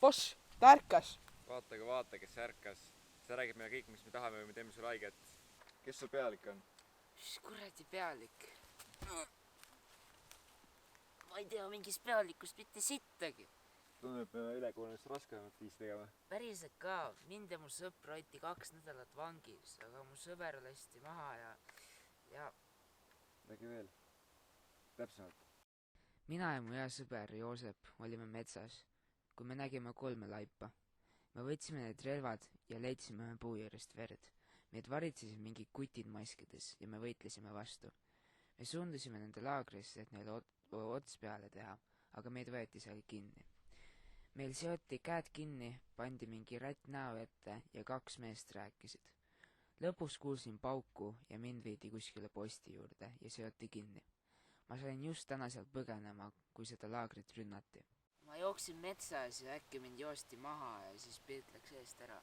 Boss, ta ärkas. Vaata, kes ärkas. See räägib meile kõik, mis me tahame või me teeme sulle haiget. Kes sul pealik on? Mis kuradi pealik? Ma ei tea mingist pealikust mitte sittagi. Tundub, et me ülekuulamist raskemat viis tegema. Päriselt ka. Mind ja mu sõpra hoiti 2 nädalat vangis, aga mu sõber lasti maha ja... Räägi veel. Täpsemalt. Mina ja mu hea sõber Joosep olime metsas, kui me nägime 3 laipa. Me võtsime need relvad ja leidsime me puu juurest verd. Meid varitsesid mingid kutid maskides ja me võitlesime vastu. Me suundusime nende laagrisse, et neile ots peale teha, aga meid võeti seal kinni. Meil seoti käed kinni, pandi mingi rätt näo ette ja 2 meest rääkisid. Lõpus kuulsin pauku ja mind viidi kuskile posti juurde ja seoti kinni. Ma sain just täna sealt põgenema, kui seda laagrit rünnati. Ma jooksin metsas ja äkki mind joosti maha ja siis pilt läks eest ära.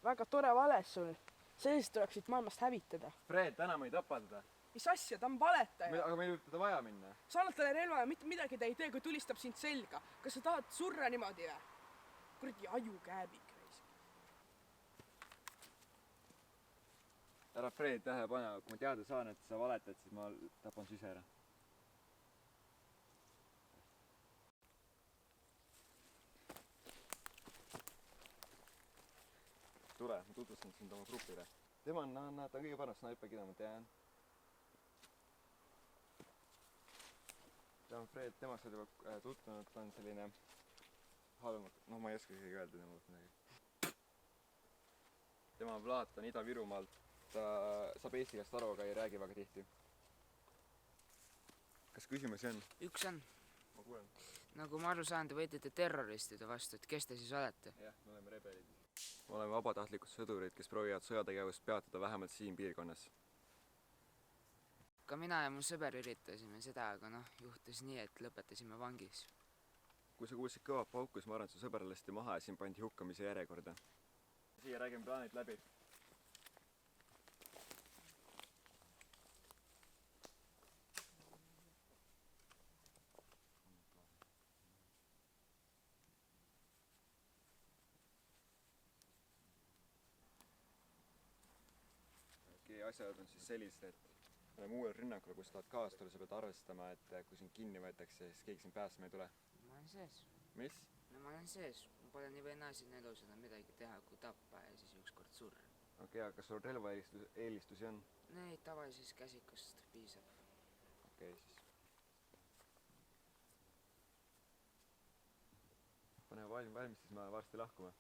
Väga tore vales sul. Sellised tuleks siit maailmast hävitada. Fred, täna ma ei tapa teda. Mis asja, ta on valetaja. Aga meil võib teda vaja minna. Sa annad talle relva ja mitte midagi ta ei tee, kui tulistab sind selga. Kas sa tahad surra niimoodi või? Kuradi ajukääbik. Ära Fred tähe pane, kui ma teada saan, et sa valetad, siis ma tapan su ise ära. Tule, ma tutvustan sind oma grupile. Tema on kõige parem snaiper, keda ma tean. Ta on Fred, temast oled juba tutvunud, ta on selline halb, ma ei oska isegi öelda tema midagi. Tema Vlad on Ida-Virumaalt. Ta saab eesti käest aru, aga ei räägi väga tihti. Kas küsimusi on? Üks on. Ma kuulen. Nagu ma aru saan, te võitlete terroristide vastu, et kes te siis olete? Jah, me oleme rebelid. Me oleme vabatahtlikud sõdurid, kes proovivad sõjategevust peatada vähemalt siin piirkonnas. Ka mina ja mu sõber üritasime seda, aga juhtus nii, et lõpetasime vangis. Kui sa kuulsid kõva pauku, siis ma arvan, et su sõber lasti maha ja siin pandi hukkamise järjekorda. Siia räägime plaanid läbi. Asjad on siis sellised, et oleme uuel rünnakul, kui sa tahad kaasa tulla, sa pead arvestama, et kui sind kinni võetakse, siis keegi sind päästma ei tule. Ma olen sees. Mis? No ma olen sees. Ma pole nii või naa siin elus enam midagi teha, kui tappa ja siis ükskord surra. Okei, aga kas sul relva eelistusi on? Neid tavalisest käsikust piisab. Okei, siis. Pane valmis, siis me varsti lahkume.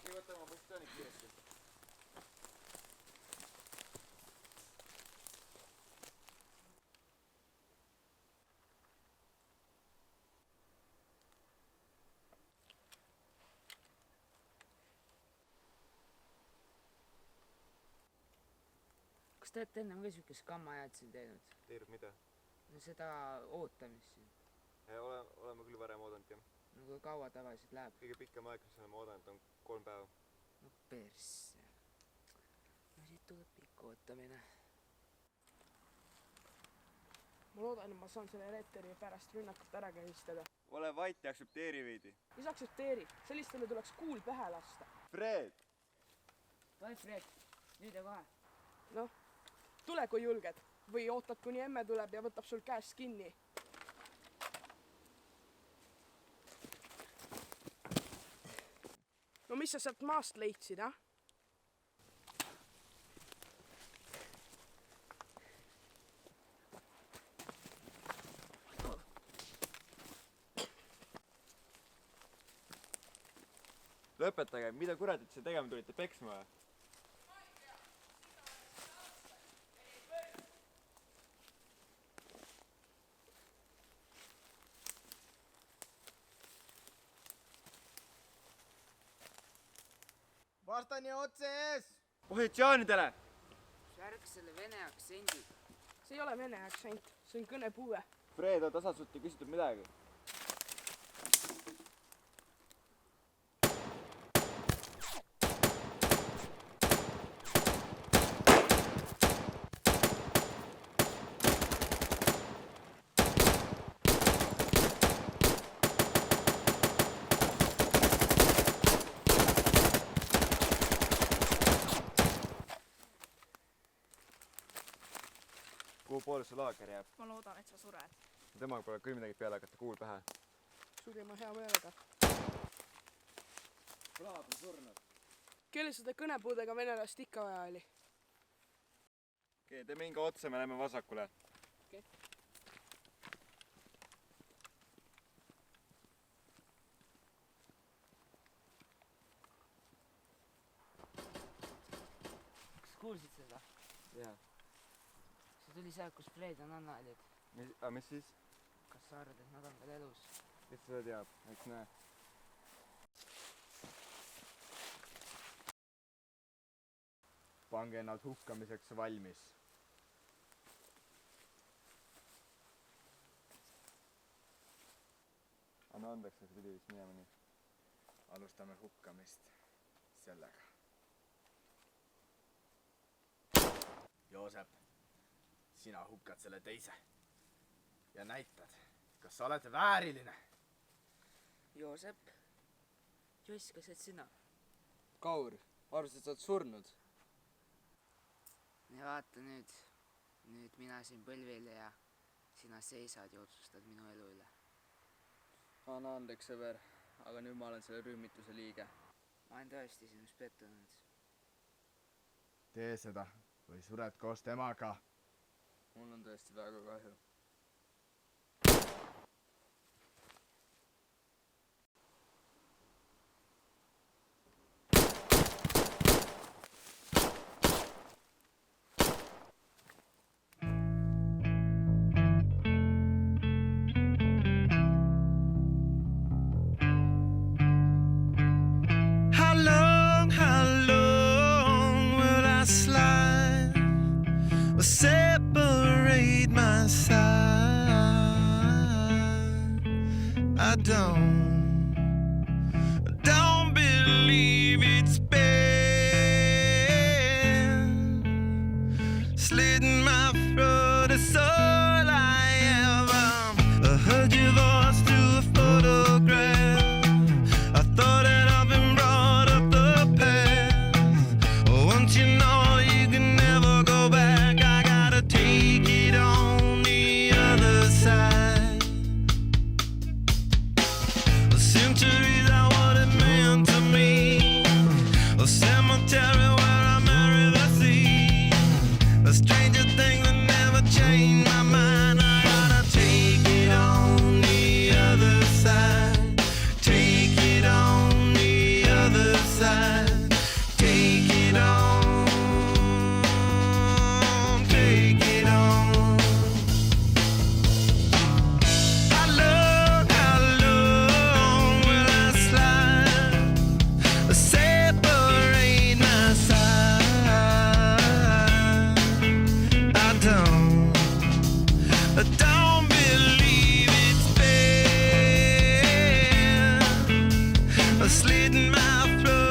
Nii võtta oma positsioonid kiiresti. Kas te olete ennem ka siukest kammaajad siin teinud? Teinud mida? No seda ootamist siin. Oleme küll varem oodanud, jah. No kui kaua tavaliselt läheb? Kõige pikem aeg, mis oleme oodanud, on 3 päeva. No persse. No siit tuleb pikk ootamine. Ma loodan, et ma saan selle Reeteri pärast rünnakut ära käistada. Ole vait ja aktsepteeri veidi. Mis aktsepteeri? Sellistele tuleks kuul pähe lasta. Fred! Vai Fred, nüüd ja kohe. Noh, tule kui julged. Või ootad, kuni emme tuleb ja võtab sul käest kinni. No mis sa sealt maast leidsid, ah? Lõpetage, mida kuratit see tegema tulite peksma või? Vastani otse ees! Positsioonidele! Särk selle vene aktsendi. See ei ole vene aktsent, see on kõnepuue. Fred, on tasalt sult ei küsitud midagi. Kuhu poole see laager jääb? Ma loodan, et sa sured. Temaga pole küll midagi peale hakata, kuul pähe. Surima hea meelega. Vlad on surnud. Kelle seda kõnepuudega venelast ikka vaja oli? Okei, te minge otsa, me läheme vasakule. Okei. Kas kuulsid seda? Jaa. See tuli sealt, kus Fred ja Nanna olid. Mis siis? Kas sa arvad, et nad on veel elus? Kes seda teab? Eks näe. Pange nad hukkamiseks valmis. Anna andeks, et pidi vist minema nii. Alustame hukkamist sellega. Joosep, sina hukkad selle teise ja näitad, kas sa oled vääriline. Joosep, Joss, kas et sina? Kaur, arvasid, et sa oled surnud? Ja vaata nüüd mina siin põlvil ja sina seisad ja otsustad minu elu üle. Anna andeks, sõber, aga nüüd ma olen selle rühmituse liige. Ma olen tõesti sinust pettunud. Tee seda või sured koos temaga. Mul on tõesti väga kahju. How long will I slide or separate my side? I don't believe it's been slitting my throat. It's all I ever heard your voice through a photograph. I thought that I've been brought up the past. Once you know you can never go back, I gotta take it on the other side. The centuries are what it meant to me. A cemetery where I marry the sea. A stranger thing that never changed my mind. I gotta take it on the other side. Take it on the other side. Take it on. Take it on. How long will I slide? Separate my side. I don't believe it's been slitting my throat.